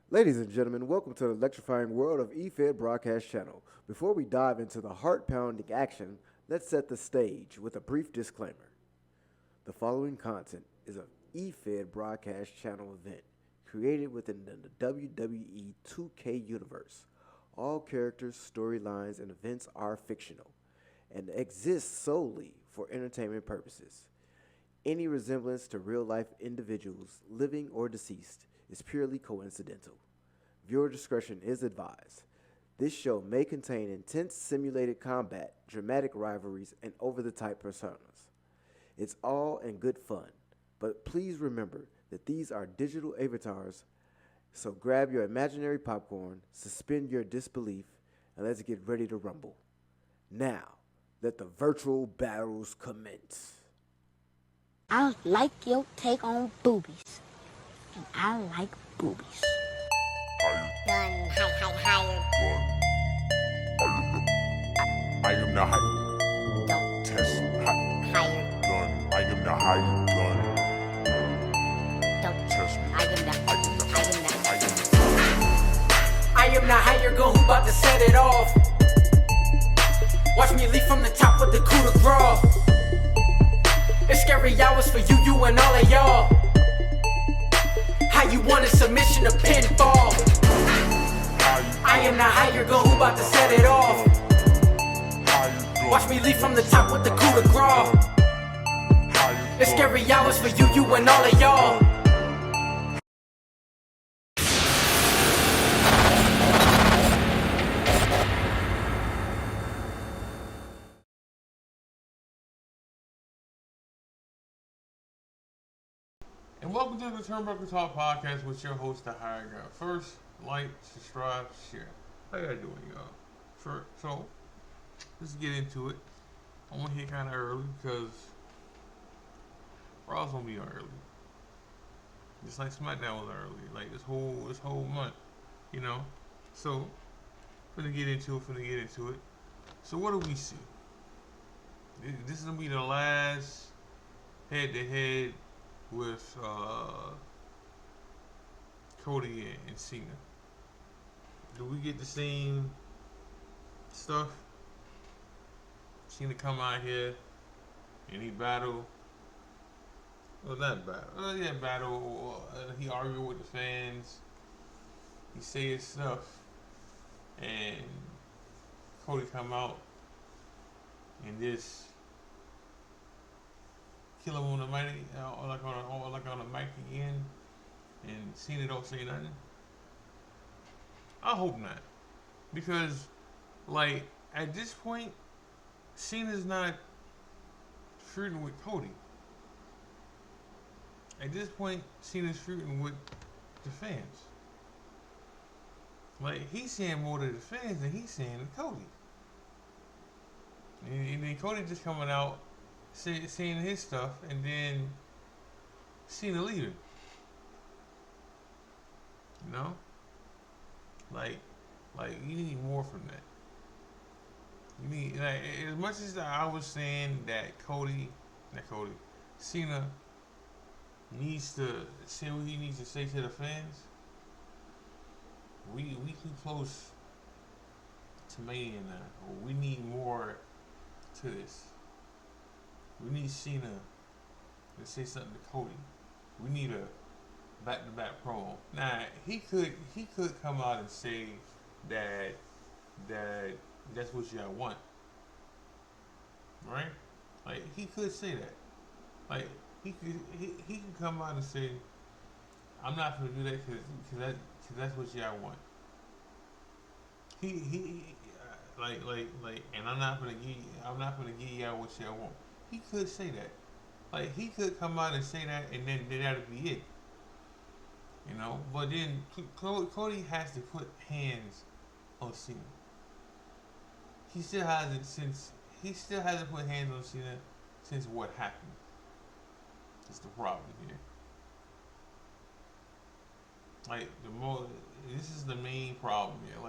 Ladies and gentlemen, welcome to the electrifying world of EFED Broadcast Channel. Before we dive into the heart-pounding action, let's set the stage with a brief disclaimer. The following content is an EFED Broadcast Channel event created within the WWE 2K universe. All characters, storylines, and events are fictional and exist solely for entertainment purposes. Any resemblance to real-life individuals, living or deceased, is purely coincidental. Viewer discretion is advised. This show may contain intense simulated combat, dramatic rivalries, and over-the-top personas. It's all in good fun, but please remember that these are digital avatars, so grab your imaginary popcorn, suspend your disbelief, and let's get ready to rumble. Now, let the virtual battles commence. I like your take on boobies. And I like boobies. Gun, higher. I am the higher. Don't Test higher. gun. I am the higher gun. Don't Test me. I am the I am the I am the higher gun who bout to set it off. Watch me leap from the top with the coup de grace. It's scary hours for you and all of y'all. How you want a submission to pinfall? I am the higher gun who bout to set it off. Watch me leap from the top with the coup de grace. It's scary hours for you and all of y'all. And welcome to the TurnBuckle Talk podcast with your host, the Higher Guy. First, like, subscribe, share. How y'all doing, y'all? So, let's get into it. I'm gonna hit kind of early because Raw's gonna be on early. Just like SmackDown was early, like this whole month, you know. So, finna get into it. So, what do we see? This is gonna be the last head-to-head with Cody and Cena. Do we get the same stuff? Cena come out here and he battle. Well, not battle. Battle. He argue with the fans. He say his stuff, and Cody come out and just kill him on the mic, or like on the mic again, and Cena don't say nothing. I hope not, because like at this point, Cena's not feuding with Cody. At this point, Cena's feuding with the fans. Like he's saying more to the fans than he's saying to Cody. And then Cody just coming out saying his stuff, and then Cena leaving. You know, like you need more from that. You need, like, as much as I was saying that Cena needs to say what he needs to say to the fans. We too close to Mania now. We need more to this. We need Cena to say something to Cody. We need a back-to-back promo. Now he could come out and say that that's what y'all want, right? Like he could say that. Like he could come out and say, I'm not gonna do that because that's what y'all want. He and I'm not gonna give y'all what y'all want. He could say that. Like he could come out and say that, and then that'd be it. You know, but then Cody has to put hands on Cena. He still hasn't put hands on Cena since what happened. That's the problem here. Like this is the main problem here.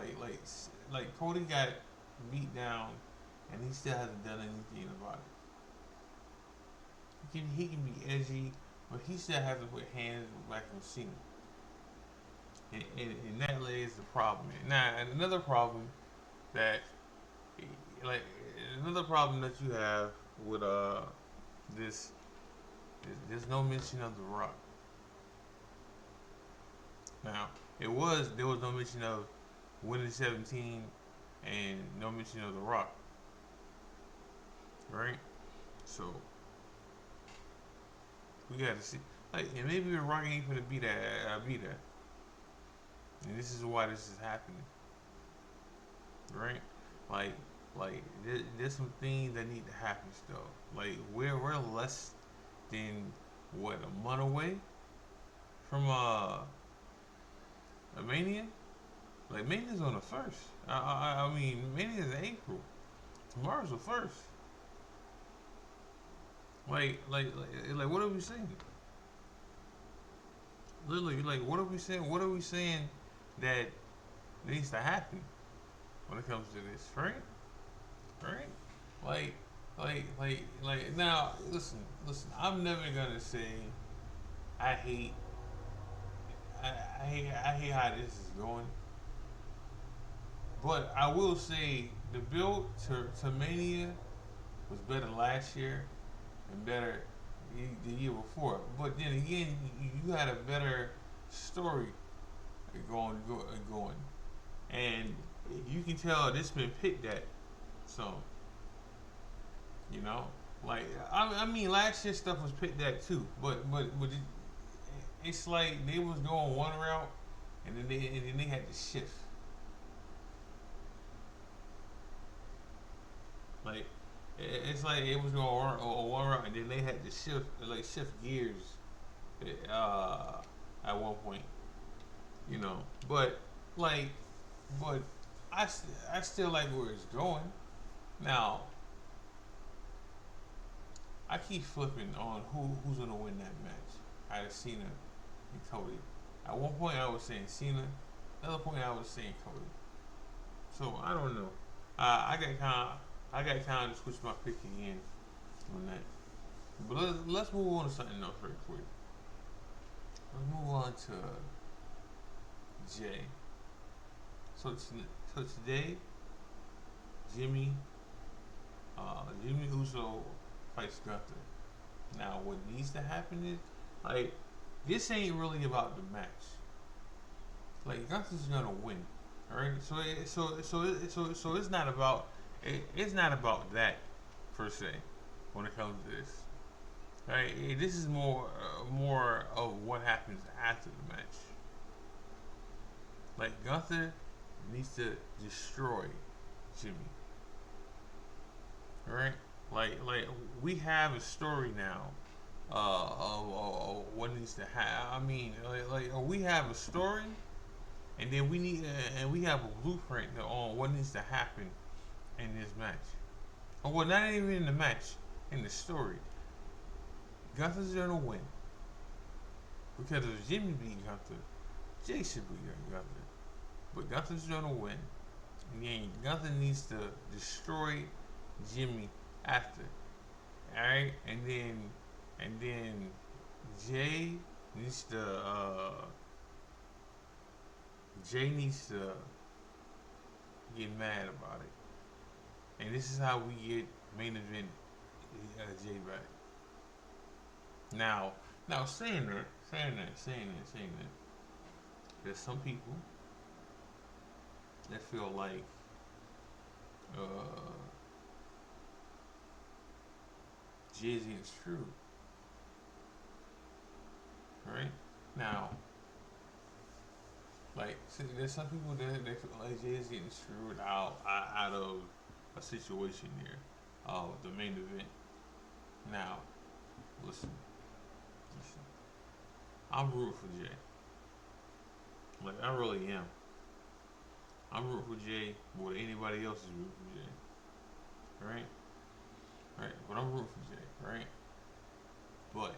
Like Cody got beat down, and he still hasn't done anything about it. He can be edgy, but he still hasn't put hands back on Cena. and that lays the problem. Now, and another problem that, like, another problem that you have with this, there's no mention of The Rock. Now, there was no mention of winning 17 and no mention of The Rock, right? So we gotta see, like, and maybe The Rock ain't gonna be that, and this is why this is happening, right? Like, there's some things that need to happen still. Like, we're less than what, a month away from a Mania. Like, Mania's on the 1st. I mean, Mania's in April. Tomorrow's the 1st. Like, what are we saying? Literally, like, what are we saying? What are we saying that needs to happen when it comes to this, right? Right? Like. Now, listen. I'm never gonna say I hate. I hate how this is going. But I will say the build to Mania was better last year and better the year before. But then again, you had a better story going, and you can tell this been picked at. So, you know, like, I mean, last year's stuff was picked at too. But it's like they was going one route, and then they had to shift. Like, it's like it was going one route, and then they had to shift gears at one point, you know. But I still like where it's going. Now, I keep flipping on who's gonna win that match out of Cena and Cody. At one point I was saying Cena, another point I was saying Cody. So I don't know. I got kind of switch my pick again on that. But let's move on to something else very quick. Let's move on to Jay. So today, Jimmy Uso fights Gunther. Now, what needs to happen is, like, this ain't really about the match. Like, Gunther's gonna win, alright? So it's not about that per se when it comes to this. Right? This is more of what happens after the match. Like, Gunther needs to destroy Jimmy. Alright? Like we have a story now of what needs to happen. I mean, we have a story, and then we have a blueprint on what needs to happen in this match. Or, well, not even in the match, in the story. Gunther's gonna win. Because if Jimmy beat Gunther, Jay should beat Gunther. But Gunther's gonna win. And then Gunther needs to destroy Jimmy after. Alright? And then Jay needs to get mad about it. And this is how we get main event Jay back. Now saying that, there's some people that feel like Jay-Z is true. Right? Now, like, there's some people that feel like Jay-Z is screwed out of a situation here, the main event. Now, listen. I'm rooting for Jay. Like, I really am. I'm rooting for Jay more than anybody else is rooting for Jay. Right? But I'm rooting for Jay, right? But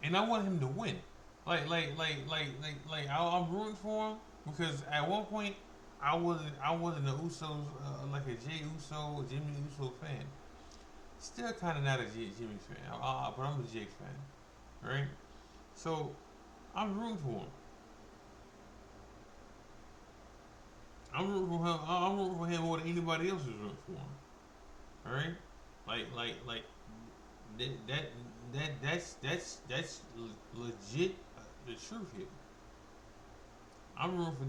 and I want him to win. I'm rooting for him because at one point I wasn't a Usos like a Jay Uso, Jimmy Uso fan. Still kind of not a Jimmy fan, but I'm a Jay fan, right? So I'm rooting for him. I'm rooting for him. I'm rooting for him more than anybody else is rooting for him. All right, like that that that's legit the truth here. I'm rooting for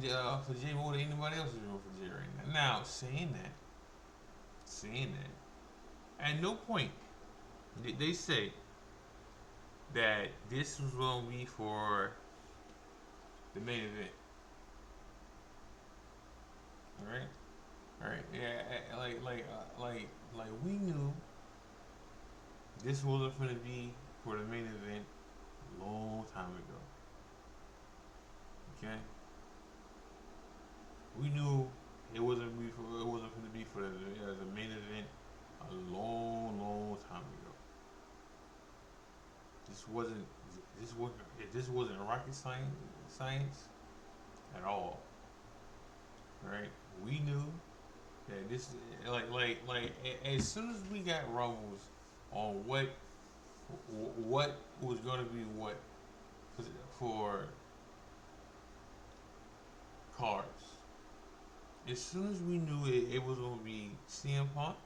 Jay more than anybody else is rooting for Jay right now. Now saying that, at no point did they say that this was going to be for the main event. All right, all right, yeah, like we knew this wasn't going to be for the main event a long time ago. Okay, we knew it wasn't going to be for the main event a long time ago. This wasn't this wasn't rocket science at all. Right? We knew that this as soon as we got rumbles on what was going to be what for cards. As soon as we knew it was going to be CM Punk,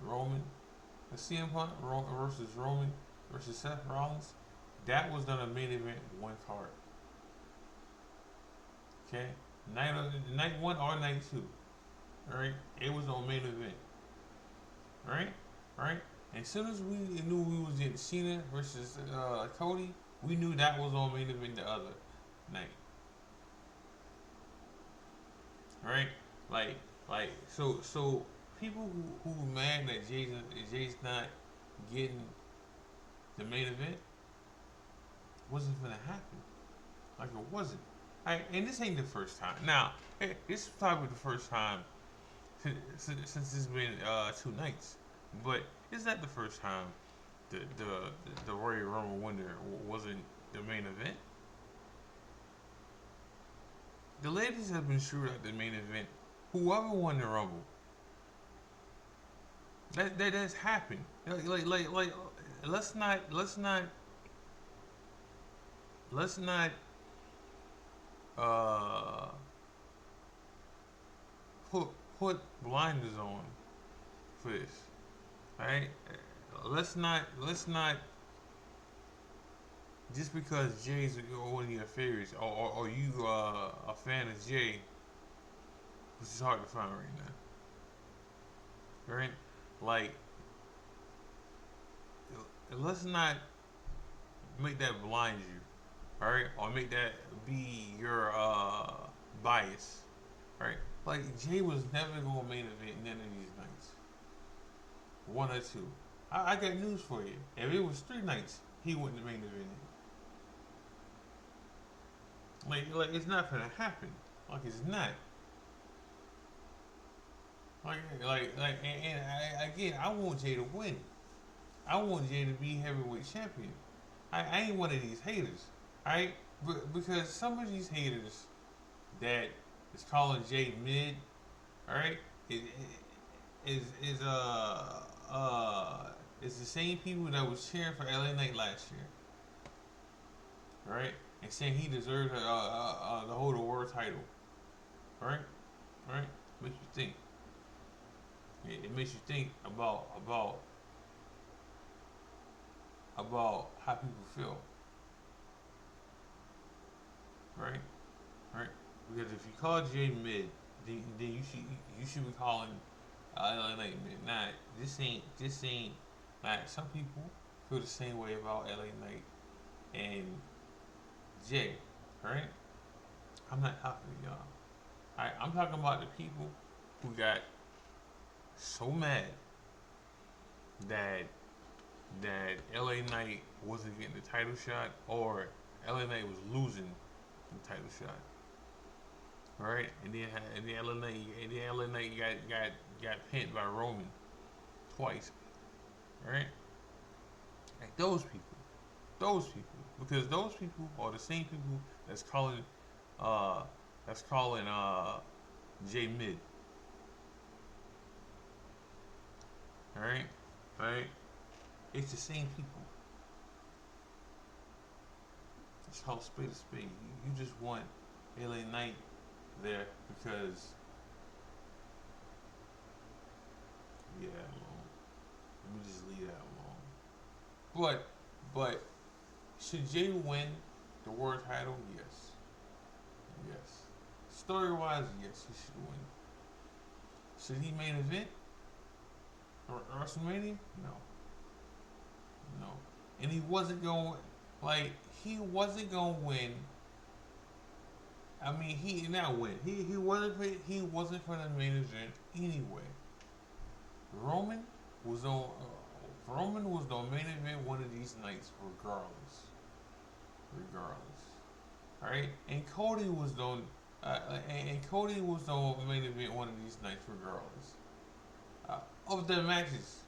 Roman, CM Punk versus Roman versus Seth Rollins, that was the main event one card. Okay, night one or night two. All right, it was on main event. All right, all right. As soon as we knew we was getting Cena versus Cody, we knew that was on main event the other night. All right, so people who mad that Jay's not getting the main event wasn't gonna happen. Like it wasn't. And this ain't the first time. Now, this is probably the first time since it's been 2 nights, but it's not the first time the Royal Rumble winner wasn't the main event. The ladies have been screwed at the main event. Whoever won the Rumble, that's happened. Like let's not uh put blinders on for this. Alright? Let's not just because Jay's one of your favorites or you a fan of Jay, which is hard to find right now. Right? Like let's not make that blind you. Alright? Or make that be your bias. Right? Like Jay was never gonna main event none of these nights. One or two. I got news for you. If it was 3 nights, he wouldn't have main evented. Like it's not gonna happen. Like it's not. And again, I want Jay to win. I want Jay to be heavyweight champion. I ain't one of these haters. Alright? Because some of these haters that is calling Jay mid, alright, is the same people that was cheering for LA Knight last year. Alright? And saying he deserved to hold a world title. Alright? Alright? Makes you think. It makes you think about how people feel. Right? Right? Because if you call Jay mid, then you should be calling LA Knight mid. Nah, this ain't like some people feel the same way about LA Knight and Jay, right? I'm not talking to y'all. I'm talking about the people who got so mad that LA Knight wasn't getting the title shot or LA Knight was losing the title shot. Alright? And then LA Knight got pinned by Roman twice. Alright? Like those people. Because those people are the same people that's calling Jay mid. Alright? Alright? It's the same people. Just call spade a spade. You just want LA Knight there because alone. Let me just leave that alone. But should Jay win the world title? Yes. Yes. Story wise, yes, he should win. Should he main event or WrestleMania? No. No. And he wasn't going he wasn't gonna win. I mean, he not win. He wasn't for the main event anyway. Roman was on main event one of these nights regardless. All right, and Cody was on main event one of these nights regardless. Of the matches,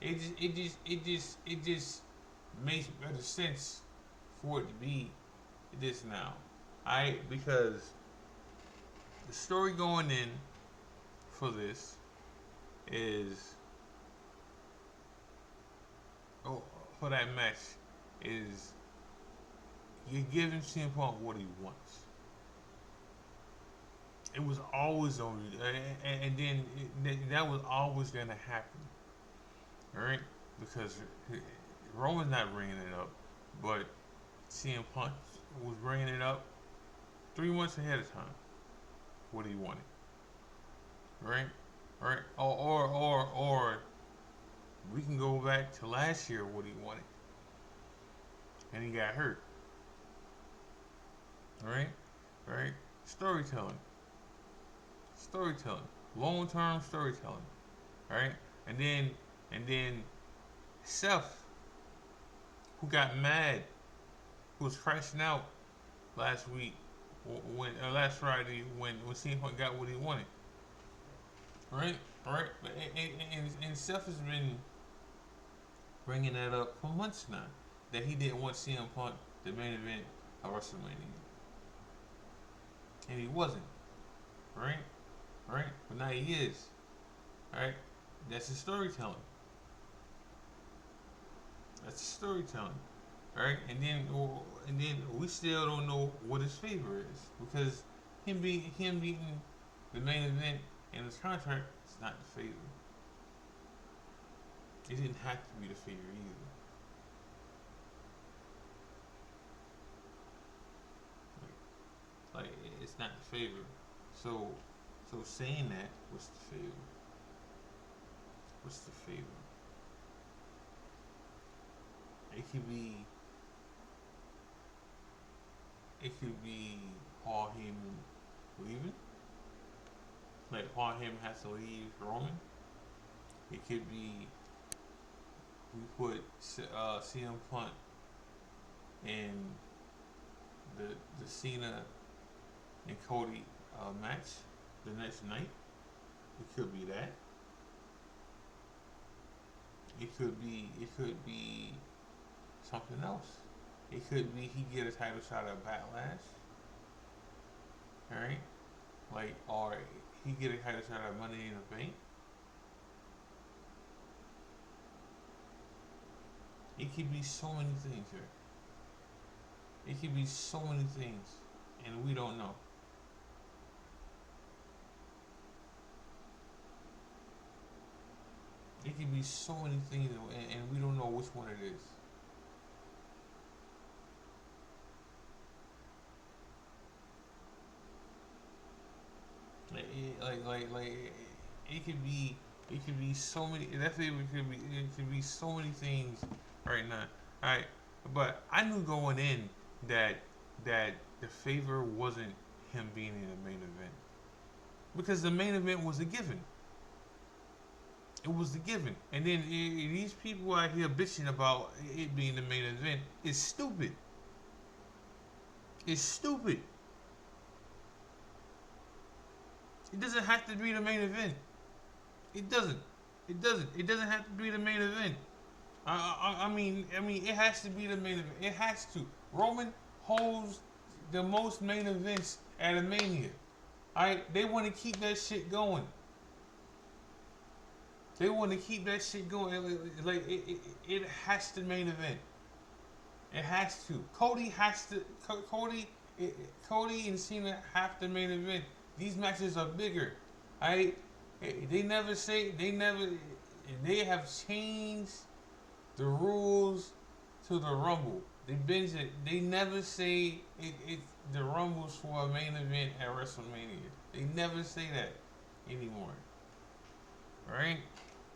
it just makes better sense for it to be this now. Alright, because the story going in for this is for that match is you're giving CM Punk what he wants. It was always on you, and then that was always gonna happen, alright? Because Roman's not bringing it up, but CM Punk was bringing it up 3 months ahead of time. What he wanted, right? Or we can go back to last year what he wanted, and he got hurt. Right? Storytelling, long-term storytelling, right? And then Seth, who got mad, who was crashing out last Friday when CM Punk got what he wanted, right? And Seth has been bringing that up for months now, that he didn't want CM Punk the main event of WrestleMania, and he wasn't, right? But now he is, right? That's his storytelling. Right? And then we still don't know what his favor is, because him beating the main event in his contract is not the favor. It didn't have to be the favor either. Like it's not the favor. So saying that, what's the favor? What's the favor? It could be Paul Heyman leaving. Like Paul Heyman has to leave Roman. It could be we put CM Punk in the Cena and Cody match the next night. It could be that. It could be something else. It could be he get a title shot at Backlash. Alright? Like, or he get a title shot at Money in the Bank. It could be so many things here. It could be so many things, and we don't know. It could be so many things, and we don't know which one it is. It could be so many. That favor could be so many things right now. Alright, but I knew going in that the favor wasn't him being in the main event, because the main event was a given. It was the given, and then these people out here bitching about it being the main event is stupid. It's stupid. It doesn't have to be the main event. It doesn't. It doesn't have to be the main event. I mean, it has to be the main event. It has to. Roman holds the most main events at a Mania. They want to keep that shit going. They want to keep that shit going. Like it has to main event. It has to. Cody has to. Cody and Cena have to main event. These matches are bigger. I. They never say. They never. They have changed the rules to the Rumble. They binge it. They never say it. The Rumble's for a main event at WrestleMania. They never say that anymore. Right?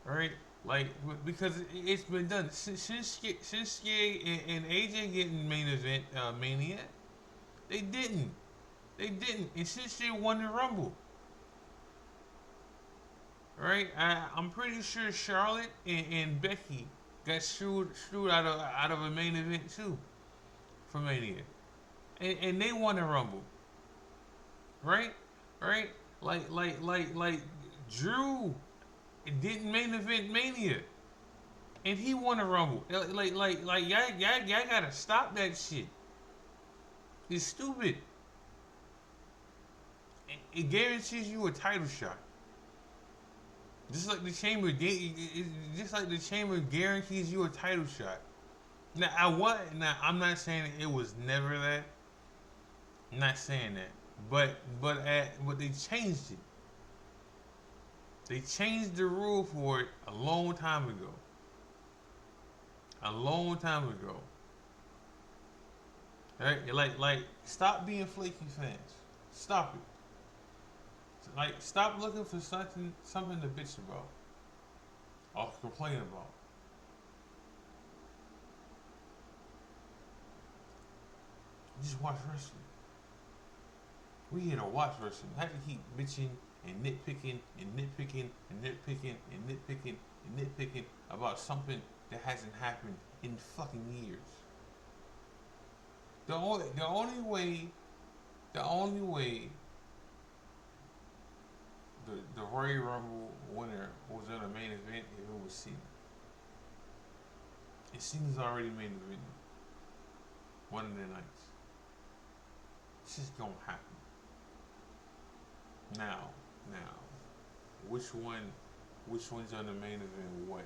Right? Like because it's been done since Shinsuke and AJ getting main event Mania. They didn't. And Shinsuke won the Rumble. Right? I'm pretty sure Charlotte and Becky got screwed out of a main event too for Mania, and they won the Rumble. Right? Right? Like Drew didn't main event Mania, and he won the Rumble. Like y'all gotta stop that shit. It's stupid. It guarantees you a title shot. Just like the chamber guarantees you a title shot. Now I'm not saying it was never that. I'm not saying that. But they changed it. They changed the rule for it a long time ago. Right? Like stop being flaky fans. Stop it. Like, stop looking for something to bitch about or complain about. Just watch wrestling. We here to watch wrestling. Not to keep bitching and nitpicking about something that hasn't happened in fucking years. The only way the Royal Rumble winner was in a main event if it was Cena. And Cena's already main event one of the nights. It's just gonna happen. Now, which one's on the main event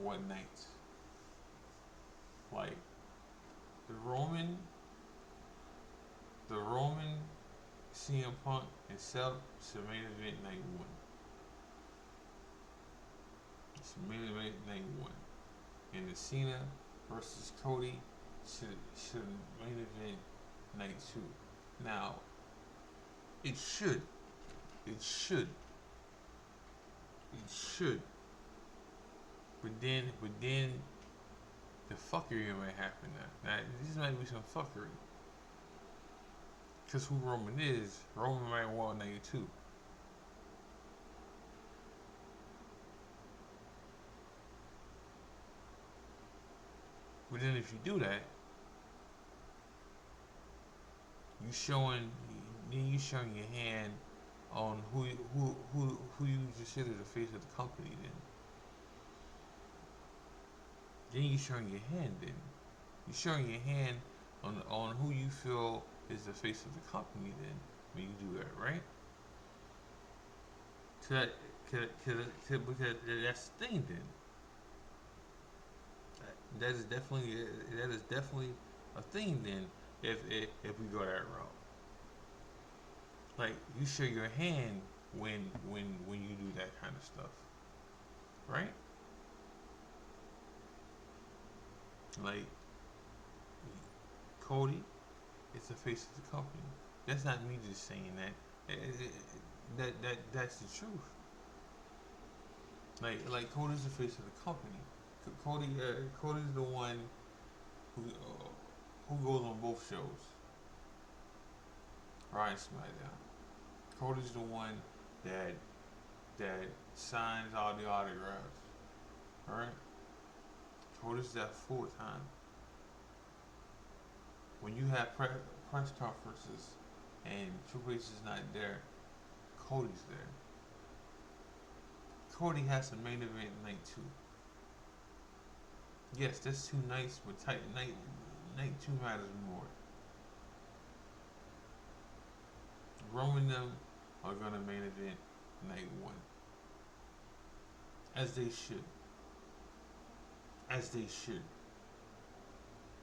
what nights? Like the Roman CM Punk and Seth should main event night one. It's main event night one. And the Cena versus Cody should main event night two. Now, it should. But then the fuckery might happen now. Now this might be some fuckery. Because who Roman is, Roman might want night two. But then if you do that, you showing your hand on who you consider the face of the company then you showing your hand then. You showing your hand on who you feel is the face of the company then when you do that, right? Because that's the thing then. That is definitely a thing then if we go that route. Like you show your hand when you do that kind of stuff. Right? Like Cody is the face of the company. That's not me just saying that. That's the truth. Like Cody's the face of the company. Cody's the one who goes on both shows. Raw and SmackDown. Cody's the one that signs all the autographs. Alright? Cody's that full time. When you have press conferences and Triple H is not there, Cody's there. Cody has a main event night two. Yes, that's 2 nights, but night 2 matters more. Roman and them are gonna main event night 1. As they should.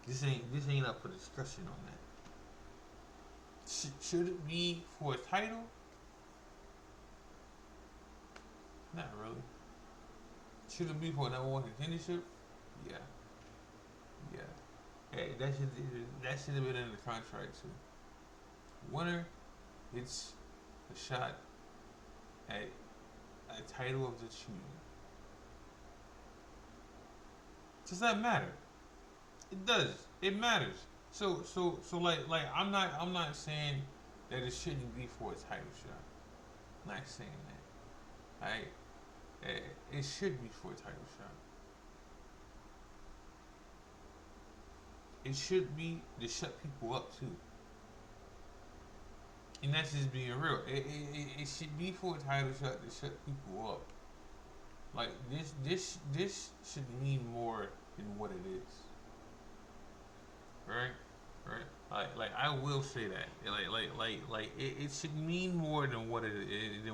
This ain't up for discussion on that. Should it be for a title? Not really. Should it be for a number one contendership? Yeah. Yeah. Hey, that should have been in the contract too. Winner gets a shot at a title of the choosing. Does that matter? It does. It matters. So like I'm not saying that it shouldn't be for a title shot. I'm not saying that. Right? It should be for a title shot. It should be to shut people up too. And that's just being real. It should be for a title shot to shut people up. Like this should mean more than what it is. Right? Right? Like I will say that. Like it should mean more than what it is.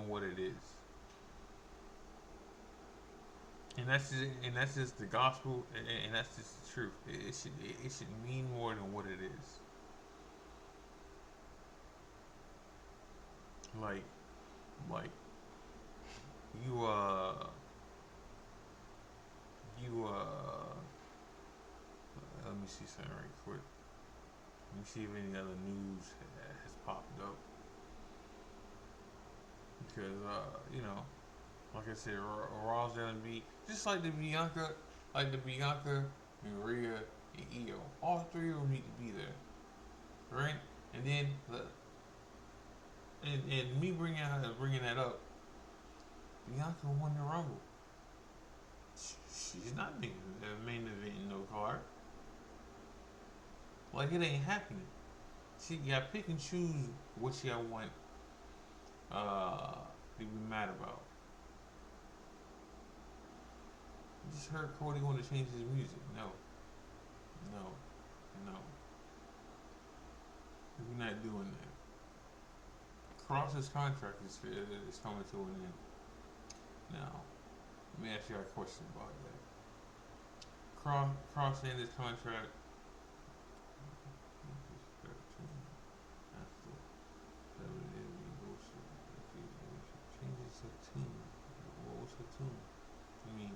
And that's just the gospel, and that's just the truth. It should mean more than what it is. Like you let me see something right quick. Let me see if any other news has popped up. Because like I said, Raw's gonna be just like the Bianca, and Rhea and Io. All three of them need to be there, right? And then and me bringing that up, Bianca won the Rumble. She's not making the main event in no card. Like it ain't happening. See, you gotta pick and choose what y'all want to be mad about. You just heard Cody want to change his music. No. We're not doing that. Cross's contract is coming to an end. Now, let me ask you a question about that. Cross ended his contract. Changes her tune. What was her tune? I mean,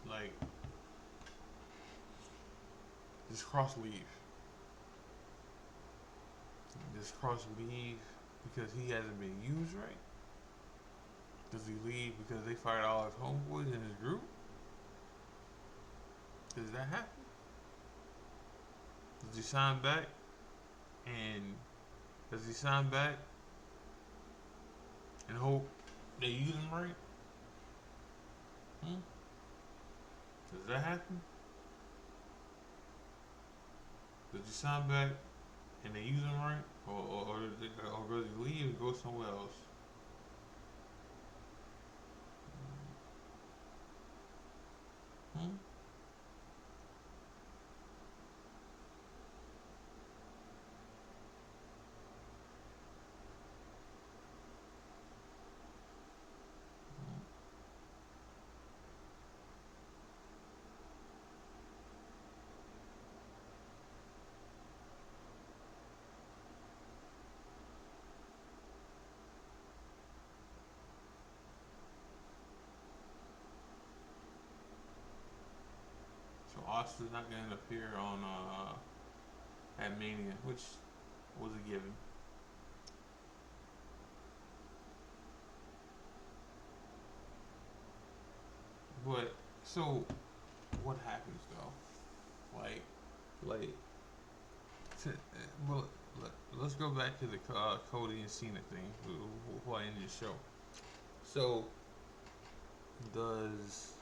like, does Cross leave? Does Cross leave because he hasn't been used right? Does he leave because they fired all his homeboys in his group? Does that happen? Does he sign back? And does he sign back and hope they use him right? Does that happen? Does he sign back and they use him right? Or does he leave and go somewhere else? So Austin's not going to appear on at Mania, which was a given. But so, what happens though? Well, let's go back to the Cody and Cena thing before I end the show. So, does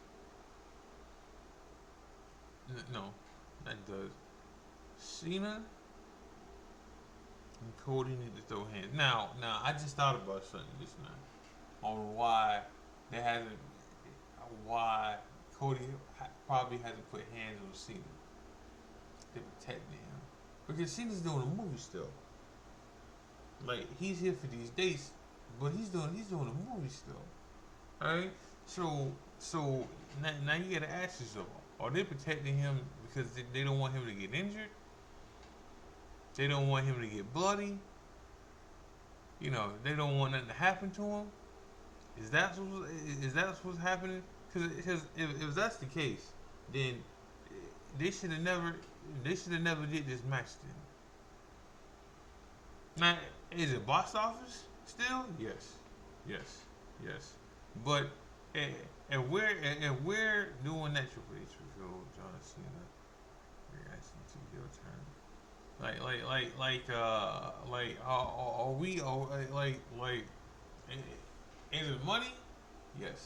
Cena and Cody need to throw hands. Now, I just thought about something just now on why Cody probably hasn't put hands on Cena to protect him, because Cena's doing a movie still. Like, he's here for these dates, but he's doing a movie still. Alright? So now you gotta ask yourself: are they protecting him because they don't want him to get injured? They don't want him to get bloody. You know, they don't want nothing to happen to him. Is that what's happening? Because if that's the case, then they should have never did this match then. Now, is it box office still? Yes, yes, yes. But and we're doing that Triple H reveal John Cena reaction to your turn. Are we is it money? Yes.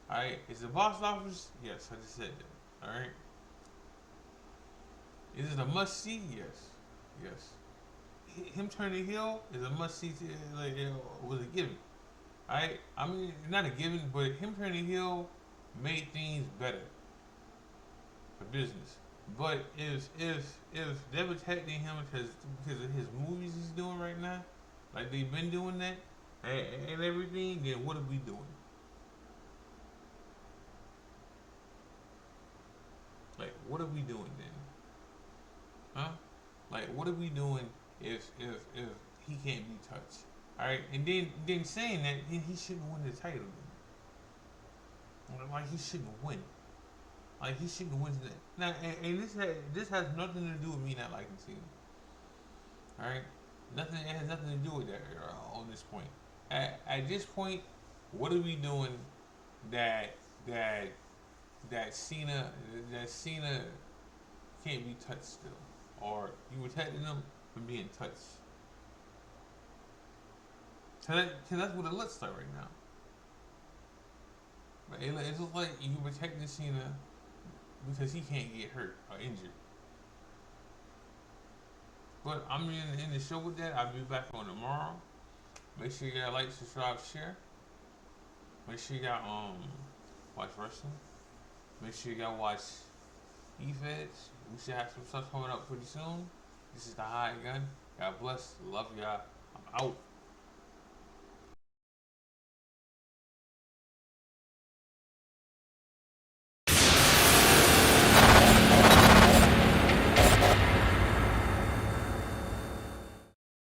Alright, is it box office? Yes, I just said that. Alright. Is it a must see? Yes. Yes. Him turning heel is a must see, was a given. Alright? I mean, not a given, but him turning heel made things better for business. But if they're protecting him because of his movies he's doing right now, like they've been doing that and everything, then what are we doing? Like, what are we doing then? Huh? Like, what are we doing if he can't be touched? All right, and then saying that, then he shouldn't win the title. Then. Like he shouldn't win. Like he shouldn't win that. Now, and this has nothing to do with me not liking Cena. All right, nothing. It has nothing to do with that on this point. At this point, what are we doing that Cena can't be touched still, or you protecting him from being touched? Cause that's what it looks like right now. But it looks like you protecting Cena because he can't get hurt or injured. But I'm in the show with that. I'll be back on tomorrow. Make sure you guys like, subscribe, share. Make sure you guys watch wrestling. Make sure you guys watch EFBC. We should have some stuff coming up pretty soon. This is the High Gun. God bless. Love y'all. I'm out.